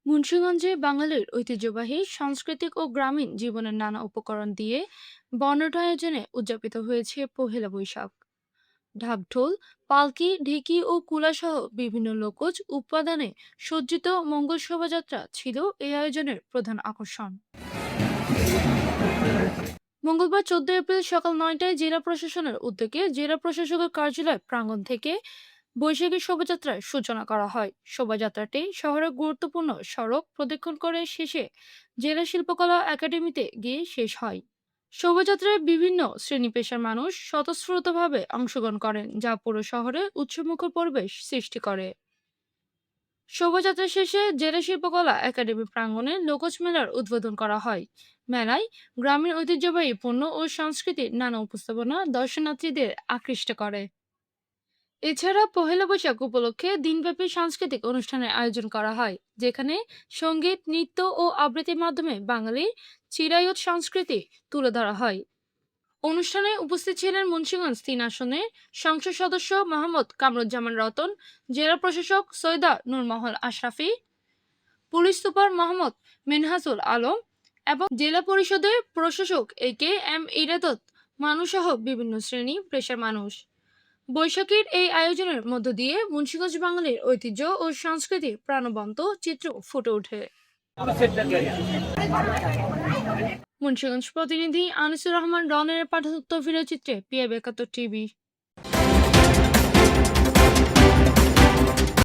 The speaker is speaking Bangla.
মুন্সিগঞ্জে বাঙালির ঐতিহ্যবাহী সাংস্কৃতিক ও গ্রামীণ জীবনের নানা উপকরণ দিয়ে বর্ণাঢ্য আয়োজনে উদযাপিত হয়েছে পহেলা বৈশাখ। ঢাকঢোল, পালকি, ঢেকি ও কুলাসহ বিভিন্ন লোকজ উপাদানে সজ্জিত মঙ্গল শোভাযাত্রা ছিল এই আয়োজনের প্রধান আকর্ষণ। মঙ্গলবার 14 এপ্রিল সকাল 9টায় জেলা প্রশাসনের উদ্যোগে জেলা প্রশাসকের কার্যালয় প্রাঙ্গণ থেকে বৈশাখী শোভাযাত্রার সূচনা করা হয়। শোভাযাত্রাটি শহরের গুরুত্বপূর্ণ সড়ক প্রদক্ষিণ করে শেষে জেলা শিল্পকলা একাডেমিতে গিয়ে শেষ হয়। শোভাযাত্রায় বিভিন্ন শ্রেণী পেশার মানুষ স্বতঃস্ফূর্তভাবে অংশগ্রহণ করেন, যা পুরো শহরে উৎসবমুখর পরিবেশ সৃষ্টি করে। শোভাযাত্রা শেষে জেলা শিল্পকলা একাডেমি প্রাঙ্গণে লোকজ মেলার উদ্বোধন করা হয়। মেলায় গ্রামীণ ঐতিহ্যবাহী পণ্য ও সংস্কৃতির নানা উপস্থাপনা দর্শনার্থীদের আকৃষ্ট করে। এছাড়া পহেলা বৈশাখ উপলক্ষে দিনব্যাপী সাংস্কৃতিক অনুষ্ঠানের আয়োজন করা হয়, যেখানে সঙ্গীত, নৃত্য ও আবৃত্তির মাধ্যমে বাঙালির চিরায়ত সংস্কৃতি তুলে ধরা হয়। অনুষ্ঠানে উপস্থিত ছিলেন মুন্সিগঞ্জ ৩ আসনের সংসদ সদস্য মোহাম্মদ কামরুজ্জামান রতন, জেলা প্রশাসক সৈয়দা নূরমহল আশরাফি, পুলিশ সুপার মোহাম্মদ মিনহাসুল আলম এবং জেলা পরিষদের প্রশাসক AK M ইরাদত মানুষসহ বিভিন্ন শ্রেণী পেশার মানুষ। বৈশাখীর এই আয়োজনের মধ্য দিয়ে মুন্সিগঞ্জ বাঙালির ঐতিহ্য ও সংস্কৃতির প্রাণবন্ত চিত্র ফুটে ওঠে। মুন্সিগঞ্জ প্রতিনিধি আনিসুর রহমান রনের পাঠক তফিলের চিত্রে PIB ৭১ TV।